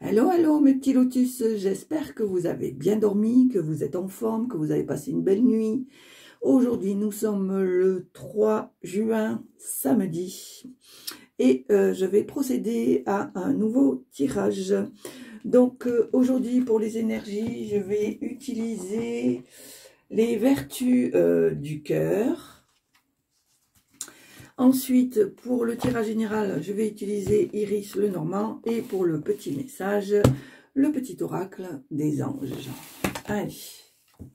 Hello, hello mes petits lotus, j'espère que vous avez bien dormi, que vous êtes en forme, que vous avez passé une belle nuit. Aujourd'hui, nous sommes le 3 juin, samedi, et je vais procéder à un nouveau tirage. Donc aujourd'hui, pour les énergies, je vais utiliser les vertus du cœur. Ensuite, pour le tirage général, je vais utiliser Iris le Normand. Et pour le petit message, le petit oracle des anges. Allez,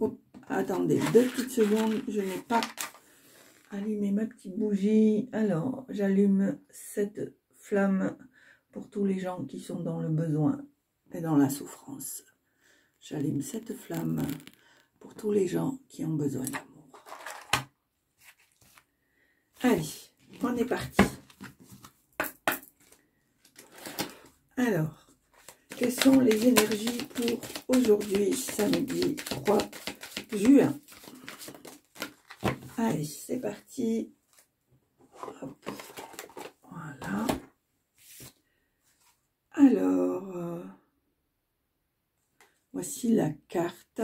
hop, attendez 2 petites secondes. Je n'ai pas allumé ma petite bougie. Alors, j'allume cette flamme pour tous les gens qui sont dans le besoin et dans la souffrance. J'allume cette flamme pour tous les gens qui ont besoin d'amour. Allez. On est parti. Alors, quelles sont les énergies pour aujourd'hui, samedi 3 juin? Allez, c'est parti. Hop. Voilà. Alors, voici la carte.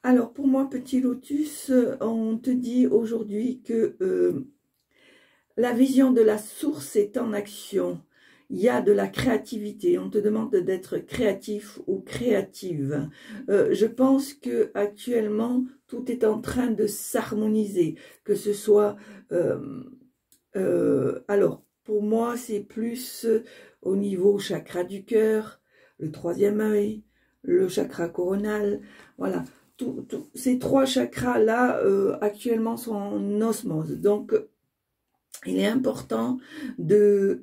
Alors, pour moi, petit lotus, on te dit aujourd'hui que... la vision de la source est en action. Il y a de la créativité. On te demande d'être créatif ou créative. Je pense que actuellement tout est en train de s'harmoniser. Que ce soit... alors, pour moi, c'est plus au niveau chakra du cœur, le 3e œil, le chakra coronal. Voilà. Ces 3 chakras-là, actuellement, sont en osmose. Donc... il est important de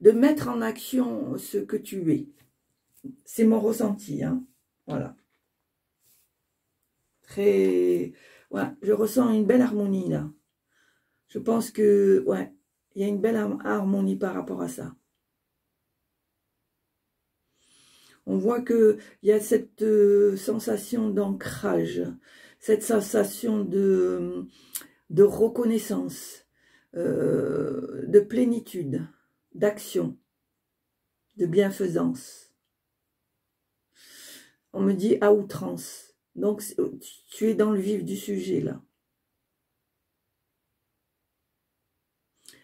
mettre en action ce que tu es. C'est mon ressenti, hein. Voilà. Très... voilà, je ressens une belle harmonie, là. Je pense que, ouais, il y a une belle harmonie par rapport à ça. On voit qu'il y a cette sensation d'ancrage, cette sensation de reconnaissance. De plénitude, d'action, de bienfaisance. On me dit à outrance. Donc, tu es dans le vif du sujet, là.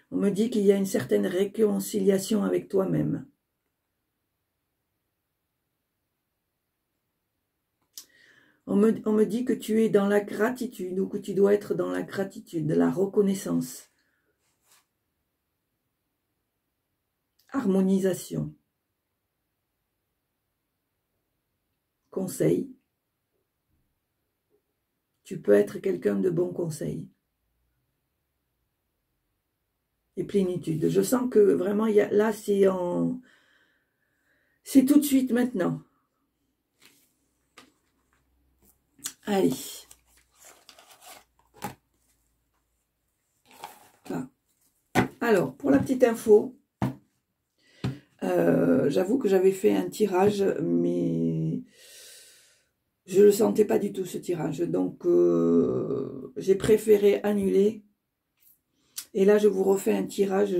On me dit qu'il y a une certaine réconciliation avec toi-même. On me dit que tu es dans la gratitude, ou que tu dois être dans la gratitude, la reconnaissance. Harmonisation. Conseil. Tu peux être quelqu'un de bon conseil. Et plénitude. Je sens que vraiment, là, c'est en... c'est tout de suite maintenant. Allez. Voilà. Alors, pour la petite info, j'avoue que j'avais fait un tirage, mais je ne le sentais pas du tout, ce tirage. Donc, j'ai préféré annuler. Et là, je vous refais un tirage.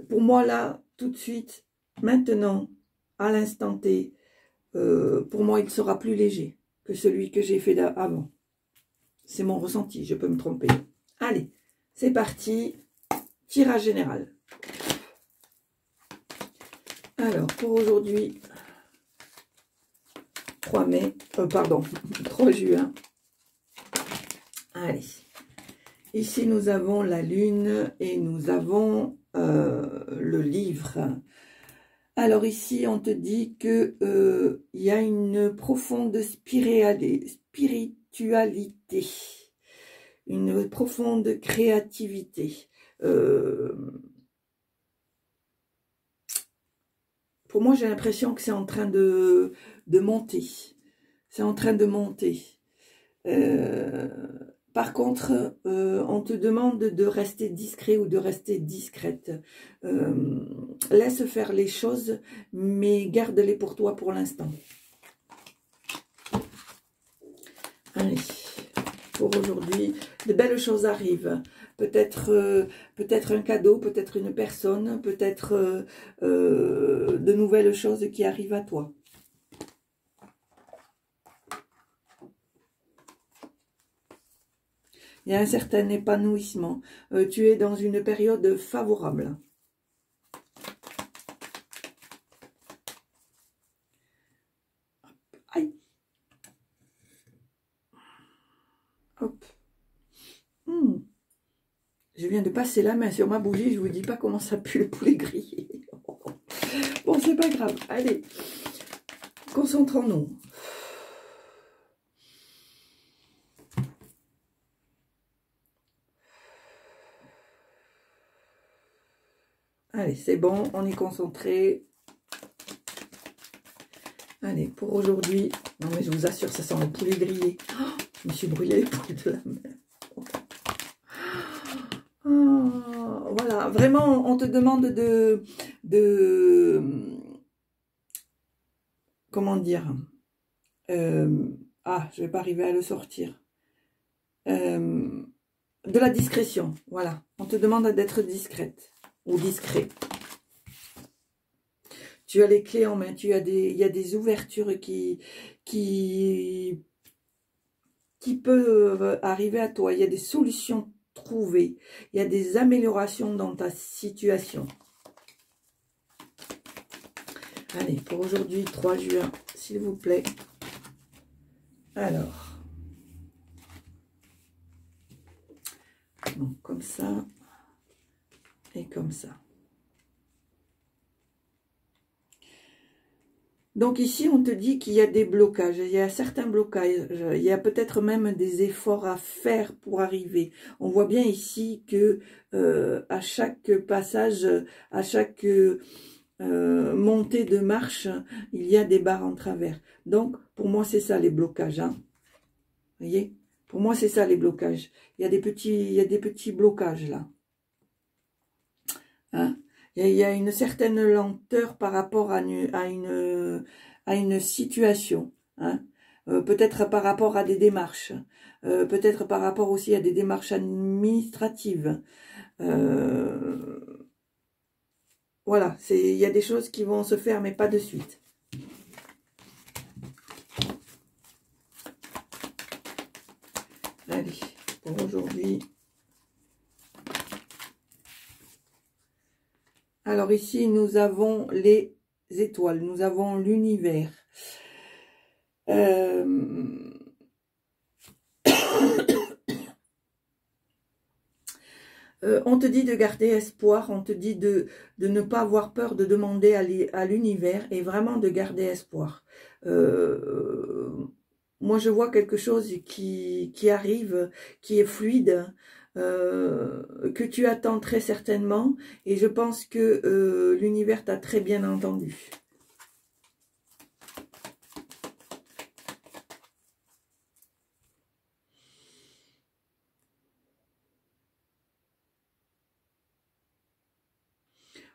Pour moi, là, tout de suite, maintenant, à l'instant T, pour moi, il sera plus léger que celui que j'ai fait avant. C'est mon ressenti, je peux me tromper. Allez, c'est parti. Tirage général. Alors, pour aujourd'hui, 3 juin. Allez. Ici, nous avons la lune et nous avons le livre. Alors ici, on te dit que il y a une profonde spiritualité, une profonde créativité. Pour moi, j'ai l'impression que c'est en train de monter. C'est en train de monter. Par contre, on te demande de rester discret ou de rester discrète. Laisse faire les choses, mais garde-les pour toi pour l'instant. Allez, pour aujourd'hui, de belles choses arrivent. peut-être un cadeau, peut-être une personne, peut-être de nouvelles choses qui arrivent à toi. Il y a un certain épanouissement. Tu es dans une période favorable. Aïe. Hop. Je viens de passer la main sur ma bougie. Je ne vous dis pas comment ça pue le poulet grillé. Bon, c'est pas grave. Allez, concentrons-nous. Allez, c'est bon, on est concentré. Allez, pour aujourd'hui, non mais je vous assure, ça sent le poulet grillé. Oh, je me suis brûlé les poules de la main. Oh, voilà, vraiment, on te demande de comment dire, je vais pas arriver à le sortir. De la discrétion, voilà. On te demande d'être discrète ou discret. Tu as les clés en main, il y a des ouvertures qui peuvent arriver à toi. Il y a des solutions trouvées. Il y a des améliorations dans ta situation. Allez, pour aujourd'hui, 3 juin, s'il vous plaît. Alors. Donc, comme ça. Et comme ça. Donc ici, on te dit qu'il y a des blocages, il y a certains blocages, il y a peut-être même des efforts à faire pour arriver. On voit bien ici que à chaque passage, à chaque montée de marche, il y a des barres en travers. Donc, pour moi, c'est ça les blocages. Hein. Vous voyez? Pour moi, c'est ça les blocages. Il y a des petits blocages là. Hein? Il y a une certaine lenteur par rapport à une situation. Hein. Peut-être par rapport à des démarches. Peut-être par rapport aussi à des démarches administratives. Voilà, il y a des choses qui vont se faire, mais pas de suite. Allez, pour aujourd'hui... Alors ici, nous avons les étoiles, nous avons l'univers. On te dit de garder espoir, on te dit de ne pas avoir peur de demander à l'univers et vraiment de garder espoir. Moi, je vois quelque chose qui arrive, qui est fluide, que tu attends très certainement, et je pense que l'univers t'a très bien entendu.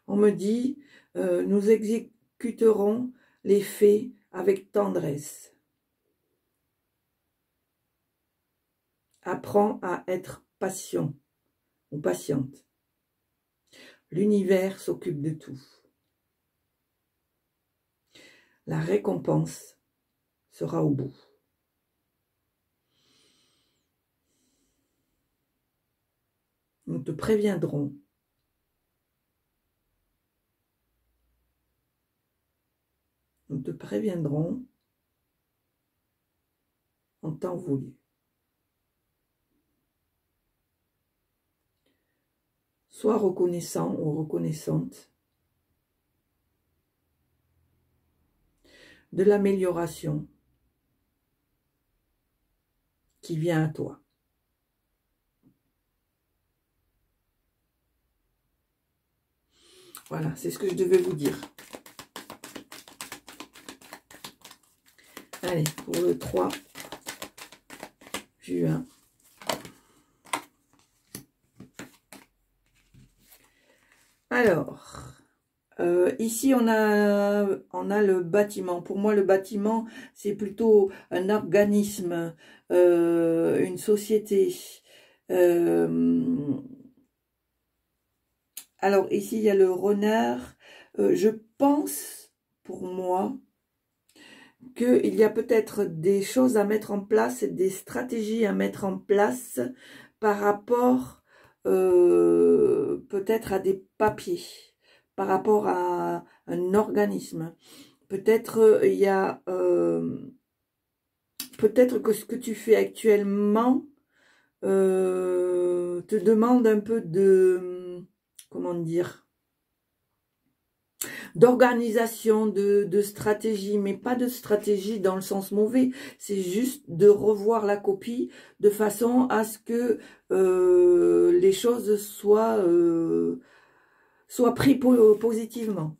On me dit, nous exécuterons les faits avec tendresse. Apprends à être patient ou patiente. L'univers s'occupe de tout. La récompense sera au bout. Nous te préviendrons. Nous te préviendrons en temps voulu. Sois reconnaissant ou reconnaissante de l'amélioration qui vient à toi. Voilà, c'est ce que je devais vous dire. Allez, pour le 3 juin. Alors, ici on a le bâtiment. Pour moi, le bâtiment, c'est plutôt un organisme, une société. Alors, ici, il y a le renard. Je pense, pour moi, qu'il y a peut-être des choses à mettre en place, des stratégies à mettre en place par rapport peut-être à des papiers, par rapport à un organisme. Peut-être il y a peut-être que ce que tu fais actuellement te demande un peu de, comment dire, d'organisation, de stratégie, mais pas de stratégie dans le sens mauvais, c'est juste de revoir la copie de façon à ce que les choses soient prises positivement.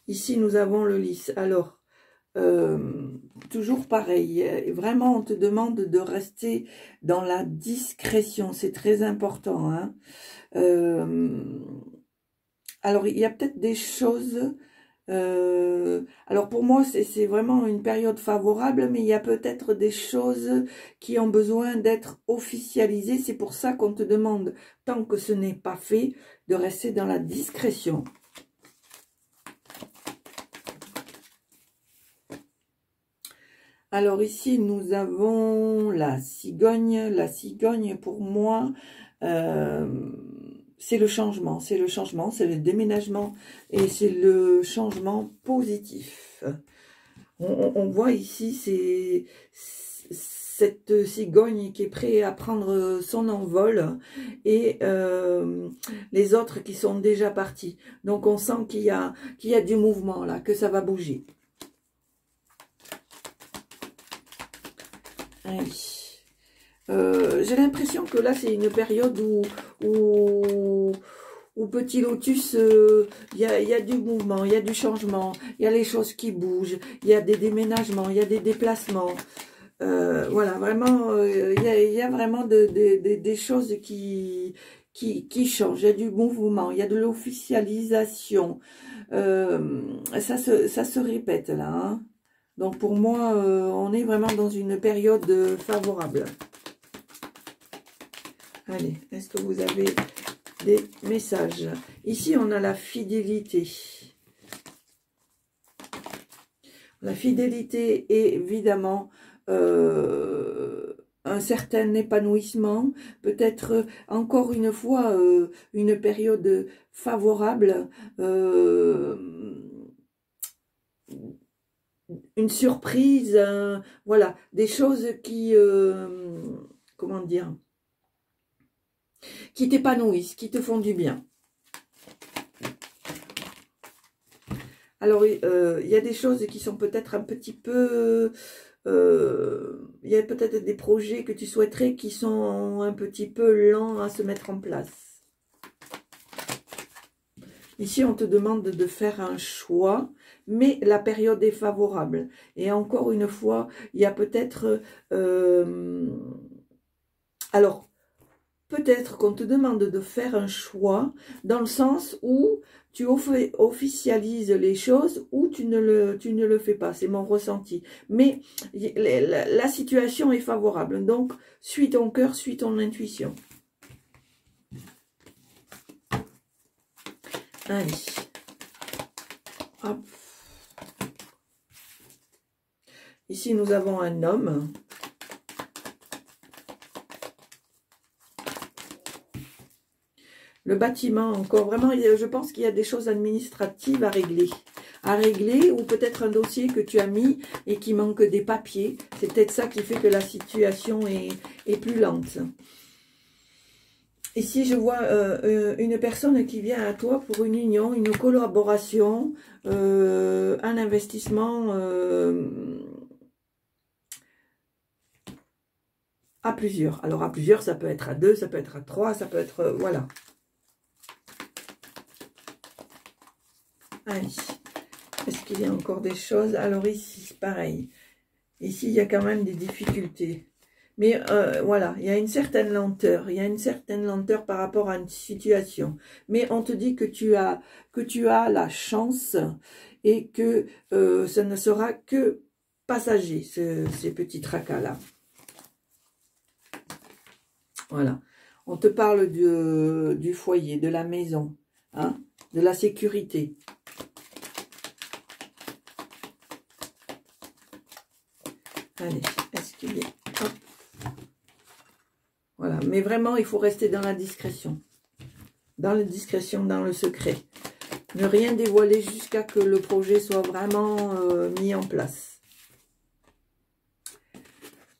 Ici, nous avons le lys. Alors, toujours pareil, vraiment, on te demande de rester dans la discrétion, c'est très important, hein. Alors, il y a peut-être des choses... alors, pour moi, c'est vraiment une période favorable, mais il y a peut-être des choses qui ont besoin d'être officialisées. C'est pour ça qu'on te demande, tant que ce n'est pas fait, de rester dans la discrétion. Alors, ici, nous avons la cigogne. La cigogne, pour moi... c'est le changement, c'est le déménagement et c'est le changement positif. On voit ici cette cigogne qui est prête à prendre son envol et les autres qui sont déjà partis. Donc on sent qu'il y a du mouvement là, que ça va bouger. Allez. J'ai l'impression que là, c'est une période où Petit Lotus, il y a du mouvement, il y a du changement, il y a les choses qui bougent, il y a des déménagements, il y a des déplacements. Voilà, vraiment, il y a vraiment des choses qui changent. Il y a du mouvement, il y a de l'officialisation. Ça se répète là, hein. Donc pour moi, on est vraiment dans une période favorable. Allez, est-ce que vous avez des messages? Ici, on a la fidélité. La fidélité est évidemment un certain épanouissement. Peut-être encore une fois une période favorable. Une surprise. Voilà, des choses qui... comment dire, qui t'épanouissent, qui te font du bien. Alors, il y a des choses qui sont peut-être un petit peu... il y a peut-être des projets que tu souhaiterais qui sont un petit peu lents à se mettre en place. Ici, on te demande de faire un choix, mais la période est favorable. Et encore une fois, il y a peut-être... alors, peut-être qu'on te demande de faire un choix dans le sens où tu officialises les choses ou tu ne le fais pas. C'est mon ressenti. Mais la situation est favorable. Donc, suis ton cœur, suis ton intuition. Allez. Hop. Ici, nous avons un homme. Le bâtiment, encore, vraiment, je pense qu'il y a des choses administratives à régler, ou peut-être un dossier que tu as mis et qui manque des papiers. C'est peut-être ça qui fait que la situation est plus lente. Ici, je vois une personne qui vient à toi pour une union, une collaboration, un investissement à plusieurs. Alors, à plusieurs, ça peut être à 2, ça peut être à 3, ça peut être... voilà. Allez. Est-ce qu'il y a encore des choses? Alors ici, pareil. Ici, il y a quand même des difficultés. Mais voilà, il y a une certaine lenteur. Il y a une certaine lenteur par rapport à une situation. Mais on te dit que tu as la chance et que ça ne sera que passager, ces petits tracas-là. Voilà. On te parle du foyer, de la maison, hein, de la sécurité. Allez, est-ce qu'il est... Hop. Voilà, mais vraiment, il faut rester dans la discrétion. Dans la discrétion, dans le secret. Ne rien dévoiler jusqu'à que le projet soit vraiment mis en place.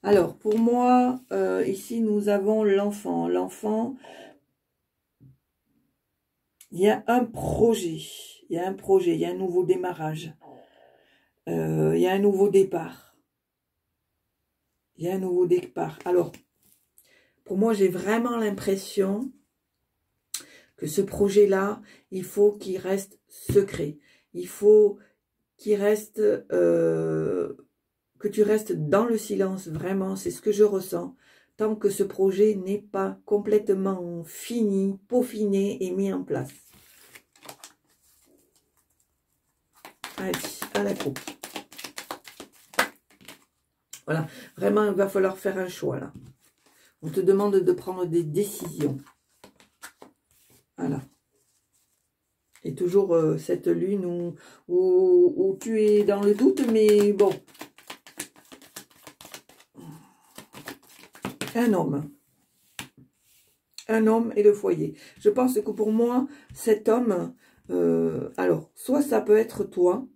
Alors, pour moi, ici, nous avons l'enfant. L'enfant, il y a un projet. Il y a un projet, il y a un nouveau démarrage. Il y a un nouveau départ. Il y a un nouveau départ. Alors, pour moi, j'ai vraiment l'impression que ce projet-là, il faut qu'il reste secret. Il faut qu'il reste, que tu restes dans le silence, vraiment, c'est ce que je ressens, tant que ce projet n'est pas complètement fini, peaufiné et mis en place. Allez, à la coupe. Voilà, vraiment, il va falloir faire un choix, là. On te demande de prendre des décisions. Voilà. Et toujours cette lune où tu es dans le doute, mais bon. Un homme. Un homme et le foyer. Je pense que pour moi, cet homme, alors, soit ça peut être toi,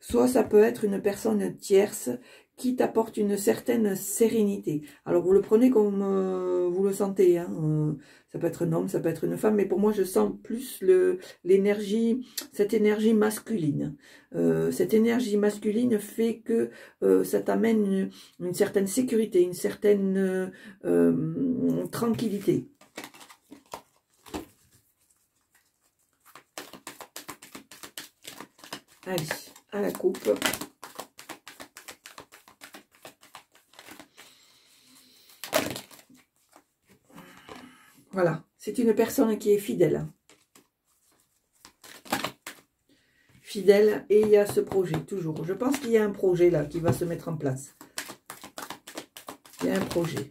soit ça peut être une personne tierce qui t'apporte une certaine sérénité. Alors, vous le prenez comme vous le sentez. Hein, ça peut être un homme, ça peut être une femme, mais pour moi, je sens plus l'énergie, cette énergie masculine. Cette énergie masculine fait que ça t'amène une certaine sécurité, une certaine tranquillité. Allez, à la coupe. Voilà, c'est une personne qui est fidèle. Fidèle, et il y a ce projet, toujours. Je pense qu'il y a un projet là qui va se mettre en place. Il y a un projet.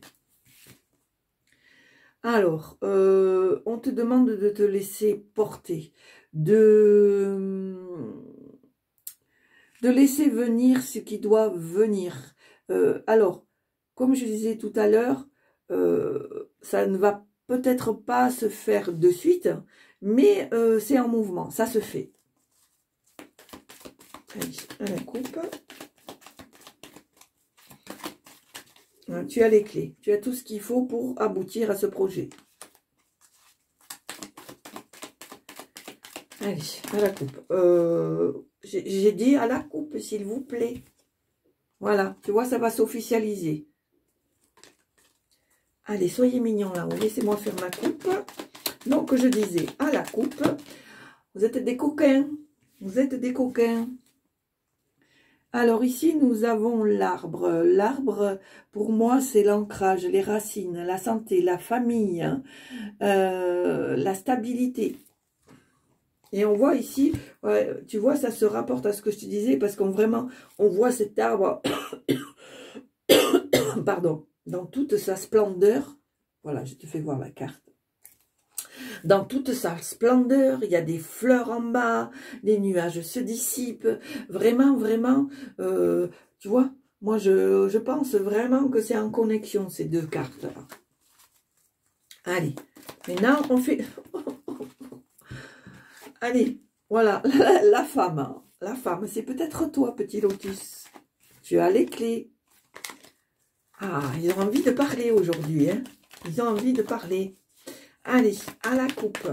Alors, on te demande de te laisser porter, de laisser venir ce qui doit venir. Alors, comme je disais tout à l'heure, ça ne va peut-être pas se faire de suite, mais c'est en mouvement, ça se fait. Allez, à la coupe. Tu as les clés, tu as tout ce qu'il faut pour aboutir à ce projet. Allez, à la coupe. J'ai dit à la coupe, s'il vous plaît. Voilà, tu vois, ça va s'officialiser. Allez, soyez mignons là, laissez-moi faire ma coupe. Donc, je disais, à la coupe, vous êtes des coquins. Vous êtes des coquins. Alors ici, nous avons l'arbre. L'arbre, pour moi, c'est l'ancrage, les racines, la santé, la famille, la stabilité. Et on voit ici, ouais, tu vois, ça se rapporte à ce que je te disais, parce qu'on vraiment, on voit cet arbre, pardon, dans toute sa splendeur. Voilà, je te fais voir la carte. Dans toute sa splendeur, il y a des fleurs en bas, les nuages se dissipent. Vraiment, vraiment, tu vois, moi, je pense vraiment que c'est en connexion, ces deux cartes-là. Allez, maintenant, on fait... Allez, voilà, la femme. Hein. La femme, c'est peut-être toi, petit lotus. Tu as les clés. Ah, ils ont envie de parler aujourd'hui. Hein. Ils ont envie de parler. Allez, à la coupe.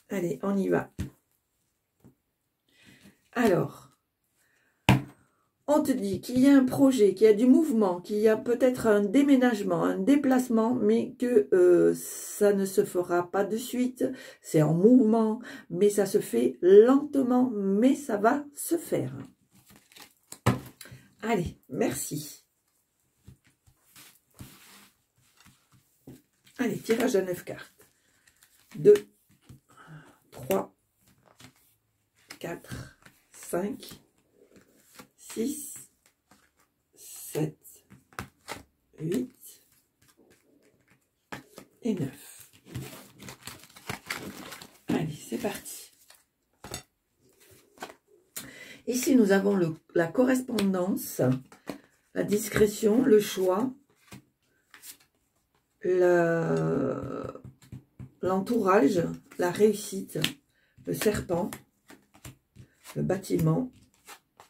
Allez, on y va. Alors, on te dit qu'il y a un projet, qu'il y a du mouvement, qu'il y a peut-être un déménagement, un déplacement, mais que ça ne se fera pas de suite. C'est en mouvement, mais ça se fait lentement, mais ça va se faire. Allez, merci. Allez, tirage à 9 cartes. 2, 3, 4, 5, 6, 7, 8, Ici, nous avons la correspondance, la discrétion, le choix, l'entourage, la réussite, le serpent, le bâtiment,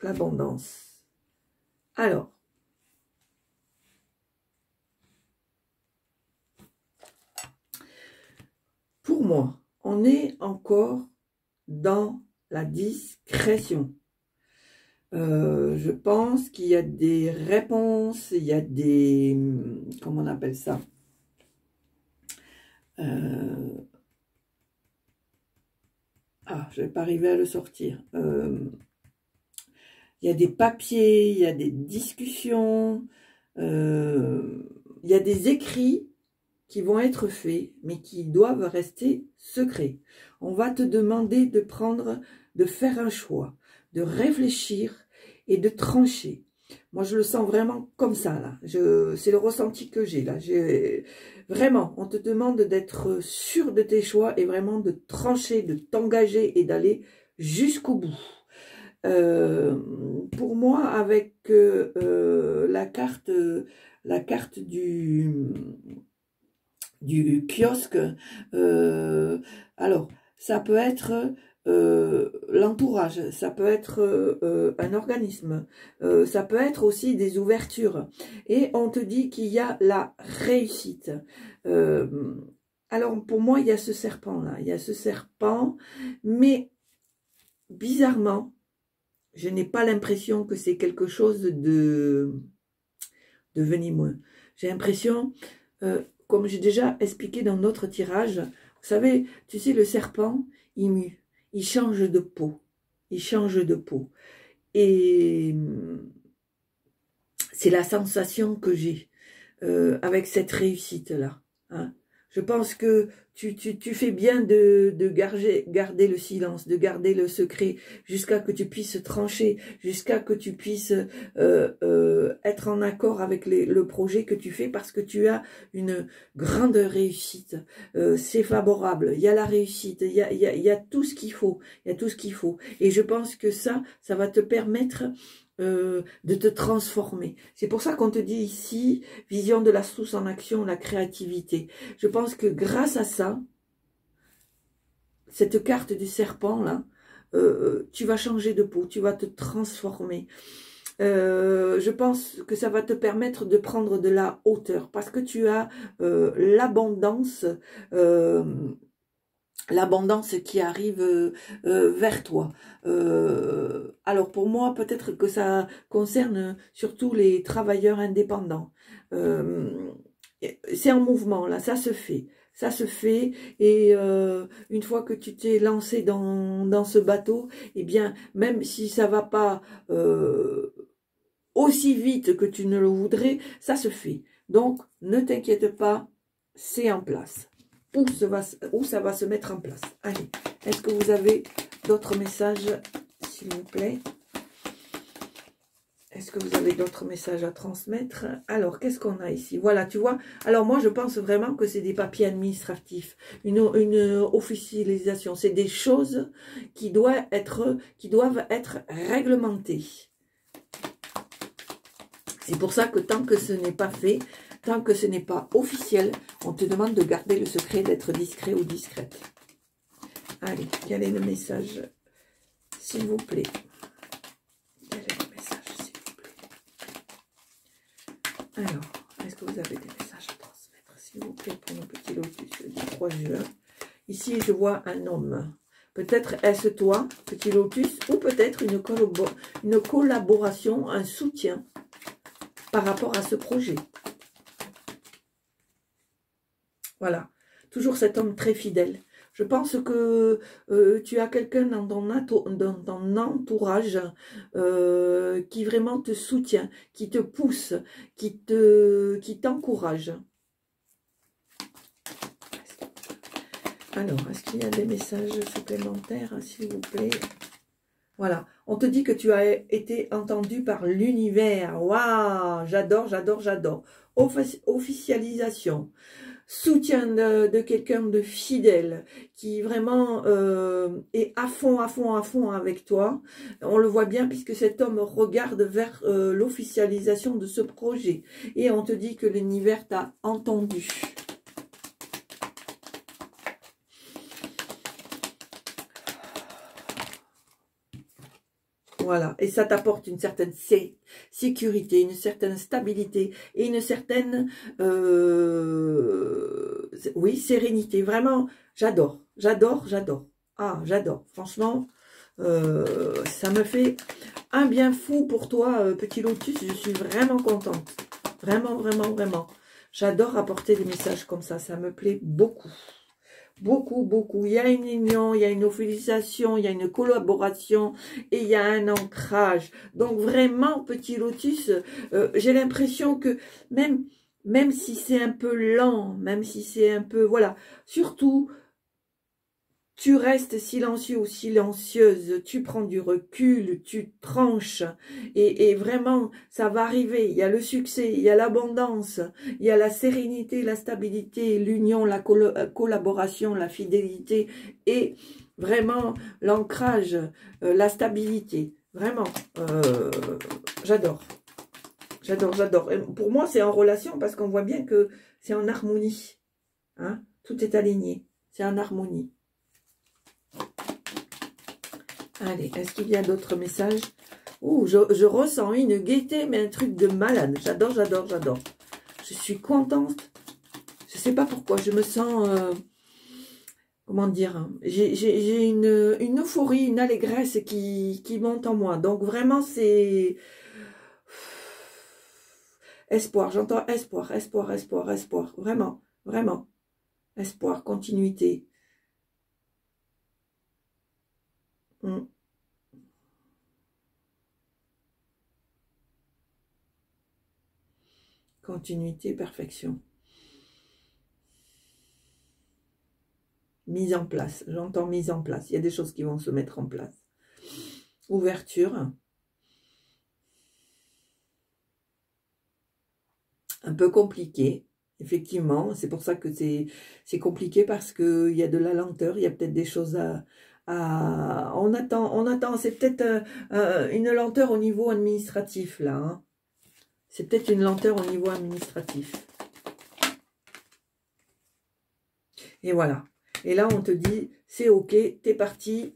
l'abondance. Alors, pour moi, on est encore dans la discrétion. Je pense qu'il y a des réponses, il y a des... Comment on appelle ça? Je vais pas arriver à le sortir. Il y a des papiers, il y a des discussions, il y a des écrits qui vont être faits, mais qui doivent rester secrets. On va te demander de faire un choix, de réfléchir et de trancher. Moi, je le sens vraiment comme ça, là. C'est le ressenti que j'ai, là. Vraiment, on te demande d'être sûr de tes choix et vraiment de trancher, de t'engager et d'aller jusqu'au bout. Pour moi, avec la carte du kiosque, alors, ça peut être l'entourage, ça peut être un organisme, ça peut être aussi des ouvertures. Et on te dit qu'il y a la réussite. Alors, pour moi, il y a ce serpent-là, il y a ce serpent, mais bizarrement, je n'ai pas l'impression que c'est quelque chose de venimeux. J'ai l'impression, comme j'ai déjà expliqué dans notre tirage, vous savez, tu sais, le serpent, il mue, il change de peau, il change de peau. Et c'est la sensation que j'ai avec cette réussite-là. Hein. Je pense que tu fais bien de garder le silence, de garder le secret, jusqu'à que tu puisses trancher, jusqu'à que tu puisses être en accord avec le projet que tu fais, parce que tu as une grande réussite. C'est favorable, il y a la réussite, il y a tout ce qu'il faut, il y a tout ce qu'il faut. Et je pense que ça va te permettre de te transformer. C'est pour ça qu'on te dit ici, vision de la source en action, la créativité. Je pense que grâce à ça, cette carte du serpent là, tu vas changer de peau, tu vas te transformer. Je pense que ça va te permettre de prendre de la hauteur, parce que tu as l'abondance, qui arrive vers toi. Alors pour moi, peut-être que ça concerne surtout les travailleurs indépendants. C'est en mouvement, là, ça se fait. Ça se fait, et une fois que tu t'es lancé dans ce bateau, eh bien, même si ça va pas aussi vite que tu ne le voudrais, ça se fait. Donc, ne t'inquiète pas, c'est en place. Où ça va se mettre en place. Allez, est-ce que vous avez d'autres messages, s'il vous plaît? Est-ce que vous avez d'autres messages à transmettre? Alors, qu'est-ce qu'on a ici? Voilà, tu vois. Alors, moi, je pense vraiment que c'est des papiers administratifs, une officialisation. C'est des choses qui doivent être réglementées. C'est pour ça que tant que ce n'est pas fait, tant que ce n'est pas officiel, on te demande de garder le secret, d'être discret ou discrète. Allez, quel est le message, s'il vous plaît? Quel est le message, s'il vous plaît? Alors, est-ce que vous avez des messages à transmettre, s'il vous plaît, pour nos petits lotus du 3 juin? Ici, je vois un homme. Peut-être est-ce toi, petit lotus, ou peut-être une collaboration, un soutien par rapport à ce projet. Voilà, toujours cet homme très fidèle. Je pense que tu as quelqu'un dans ton entourage qui vraiment te soutient, qui te pousse, qui t'encourage. Alors, est-ce qu'il y a des messages supplémentaires, s'il vous plaît? Voilà, on te dit que tu as été entendu par l'univers. Waouh, j'adore, j'adore, j'adore. Officialisation. soutien de quelqu'un de fidèle, qui vraiment est à fond, à fond, à fond avec toi. On le voit bien puisque cet homme regarde vers l'officialisation de ce projet. Et on te dit que l'univers t'a entendu. Voilà, et ça t'apporte une certaine sécurité, une certaine stabilité et une certaine, oui, sérénité. Vraiment, j'adore, j'adore, j'adore. Ah, j'adore. Franchement, ça me fait un bien fou pour toi, petit lotus. Je suis vraiment contente. Vraiment, vraiment, vraiment. J'adore apporter des messages comme ça me plaît beaucoup. Beaucoup, beaucoup. Il y a une union, il y a une officialisation, il y a une collaboration et il y a un ancrage. Donc vraiment, petit lotus, j'ai l'impression que même si c'est un peu lent, même si c'est un peu... Voilà, surtout, tu restes silencieux ou silencieuse, tu prends du recul, tu tranches et vraiment ça va arriver. Il y a le succès, il y a l'abondance, il y a la sérénité, la stabilité, l'union, la collaboration, la fidélité et vraiment l'ancrage, la stabilité. Vraiment, j'adore. J'adore, j'adore. Pour moi, c'est en relation parce qu'on voit bien que c'est en harmonie. Hein? Tout est aligné, c'est en harmonie. Allez, est-ce qu'il y a d'autres messages? Ouh, je ressens une gaieté, mais un truc de malade. J'adore, j'adore, j'adore. Je suis contente. Je ne sais pas pourquoi. Je me sens... comment dire? Hein, j'ai une euphorie, une allégresse qui monte en moi. Donc vraiment, c'est... Espoir. J'entends espoir, espoir, espoir, espoir. Vraiment, vraiment. Espoir, continuité. Continuité, perfection. Mise en place. J'entends mise en place. Il y a des choses qui vont se mettre en place. Ouverture. Un peu compliqué. Effectivement, c'est pour ça que c'est compliqué parce qu'il y a de la lenteur. Il y a peut-être des choses on attend. C'est peut-être une lenteur au niveau administratif, là. Hein. C'est peut-être une lenteur au niveau administratif. Et voilà. Et là, on te dit, c'est OK, t'es parti.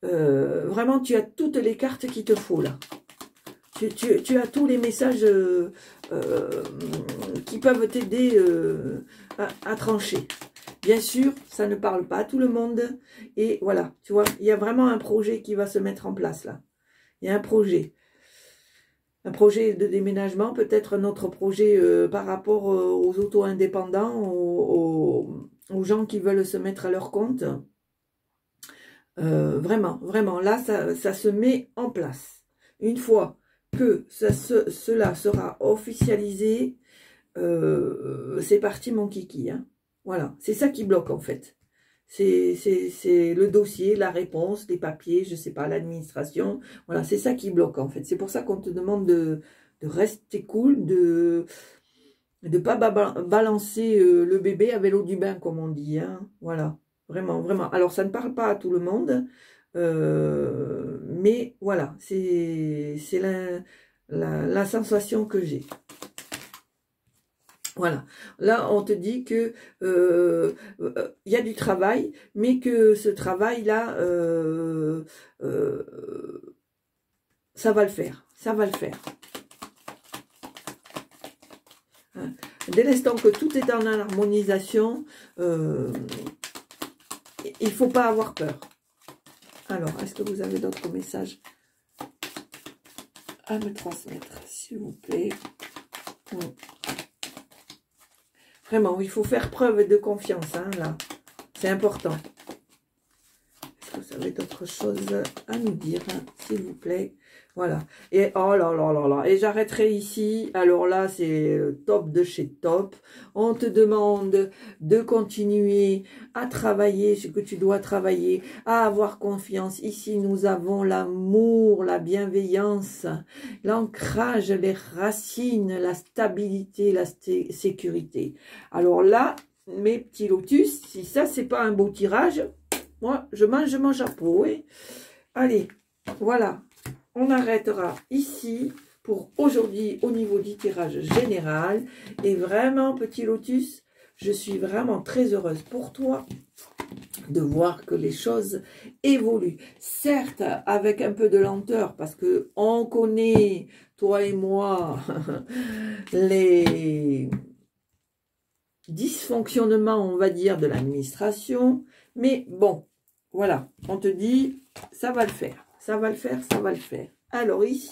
Vraiment, tu as toutes les cartes qu'il te faut, là. Tu as tous les messages qui peuvent t'aider à trancher. Bien sûr, ça ne parle pas à tout le monde. Et voilà, tu vois, il y a vraiment un projet qui va se mettre en place, là. Il y a un projet. Un projet de déménagement, peut-être un autre projet par rapport aux auto-indépendants, aux gens qui veulent se mettre à leur compte. Vraiment, vraiment, là, ça se met en place. Une fois que cela sera officialisé, c'est parti mon kiki. Hein. Voilà, c'est ça qui bloque en fait. C'est le dossier, la réponse, les papiers, je sais pas, l'administration. Voilà, c'est ça qui bloque en fait. C'est pour ça qu'on te demande de rester cool, de pas balancer le bébé avec l'eau du bain, comme on dit. Hein. Voilà, vraiment, vraiment. Alors, ça ne parle pas à tout le monde, mais voilà, c'est la sensation que j'ai. Voilà, là on te dit que y a du travail, mais que ce travail-là, ça va le faire, ça va le faire. Hein. Dès l'instant que tout est en harmonisation, il ne faut pas avoir peur. Alors, est-ce que vous avez d'autres messages à me transmettre, s'il vous plaît? Vraiment, il faut faire preuve de confiance, hein, là. C'est important. Est-ce que vous avez d'autres choses à nous dire, hein, s'il vous plaît? Voilà. Et oh là là là là. Et j'arrêterai ici. Alors là, c'est top de chez top. On te demande de continuer à travailler ce que tu dois travailler, à avoir confiance. Ici, nous avons l'amour, la bienveillance, l'ancrage, les racines, la stabilité, la sécurité. Alors là, mes petits lotus. Si ça, c'est pas un beau tirage, moi, je mange mon chapeau. Oui. Allez, voilà. On arrêtera ici pour aujourd'hui au niveau du tirage général. Et vraiment, petit lotus, je suis vraiment très heureuse pour toi de voir que les choses évoluent. Certes, avec un peu de lenteur, parce que on connaît, toi et moi, les dysfonctionnements, on va dire, de l'administration. Mais bon, voilà, on te dit, ça va le faire, ça va le faire, ça va le faire. Alors ici,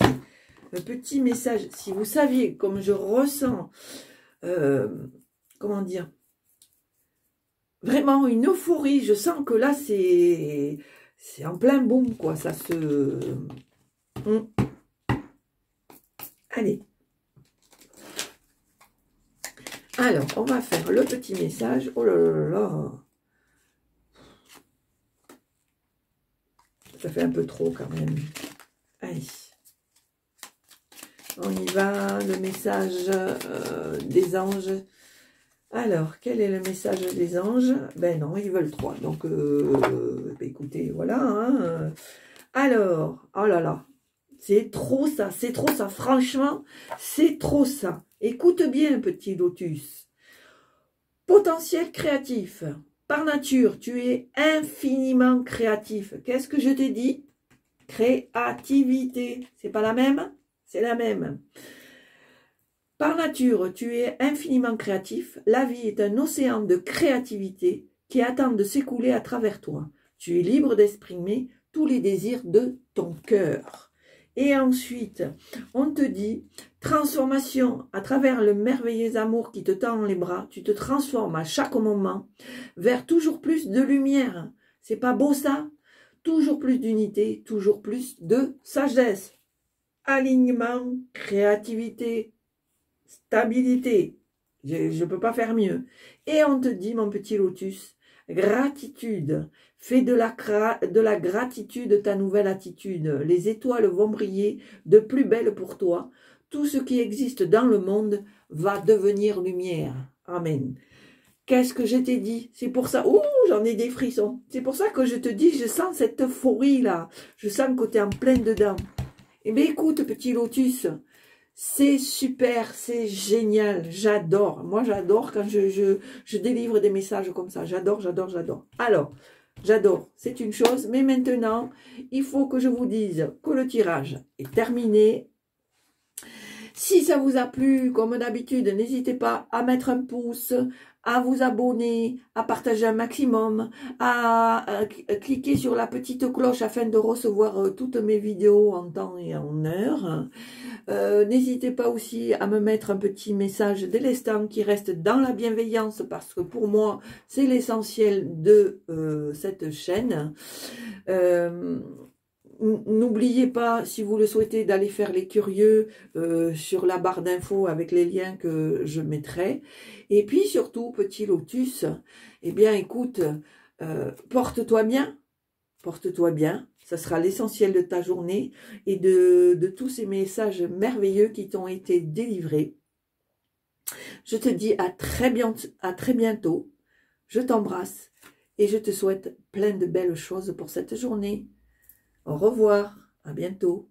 un petit message, si vous saviez comme je ressens, comment dire, vraiment une euphorie, je sens que là c'est en plein boom, quoi, ça se... Allez. Alors, on va faire le petit message. Oh là là là. Ça fait un peu trop quand même. Allez. On y va, le message des anges. Alors, quel est le message des anges? Ben non, ils veulent 3. Donc, ben écoutez, voilà. Hein. Alors, oh là là. C'est trop ça, c'est trop ça. Franchement, c'est trop ça. Écoute bien, petit lotus. Potentiel créatif. Par nature, tu es infiniment créatif. Qu'est-ce que je t'ai dit? Créativité. C'est pas la même? C'est la même. Par nature, tu es infiniment créatif. La vie est un océan de créativité qui attend de s'écouler à travers toi. Tu es libre d'exprimer tous les désirs de ton cœur. Et ensuite, on te dit, transformation à travers le merveilleux amour qui te tend les bras, tu te transformes à chaque moment vers toujours plus de lumière. C'est pas beau ça? Toujours plus d'unité, toujours plus de sagesse. Alignement, créativité, stabilité. Je ne peux pas faire mieux. Et on te dit, mon petit lotus, gratitude. Fais de la gratitude ta nouvelle attitude. Les étoiles vont briller de plus belle pour toi. Tout ce qui existe dans le monde va devenir lumière. Amen. Qu'est-ce que je t'ai dit? C'est pour ça... Ouh, j'en ai des frissons. C'est pour ça que je te dis, je sens cette euphorie-là. Je sens que tu es en plein dedans. Eh bien, écoute, petit lotus, c'est super, c'est génial. J'adore. Moi, j'adore quand je délivre des messages comme ça. J'adore, j'adore, j'adore. Alors... J'adore, c'est une chose, mais maintenant, il faut que je vous dise que le tirage est terminé. Si ça vous a plu, comme d'habitude, n'hésitez pas à mettre un pouce, à vous abonner, à partager un maximum, à cliquer sur la petite cloche afin de recevoir toutes mes vidéos en temps et en heure. N'hésitez pas aussi à me mettre un petit message délestant qui reste dans la bienveillance parce que pour moi, c'est l'essentiel de cette chaîne. N'oubliez pas, si vous le souhaitez, d'aller faire les curieux sur la barre d'infos avec les liens que je mettrai. Et puis surtout, petit lotus, eh bien écoute, porte-toi bien. Porte-toi bien, ça sera l'essentiel de ta journée et de tous ces messages merveilleux qui t'ont été délivrés. Je te dis à très bientôt, je t'embrasse et je te souhaite plein de belles choses pour cette journée. Au revoir, à bientôt.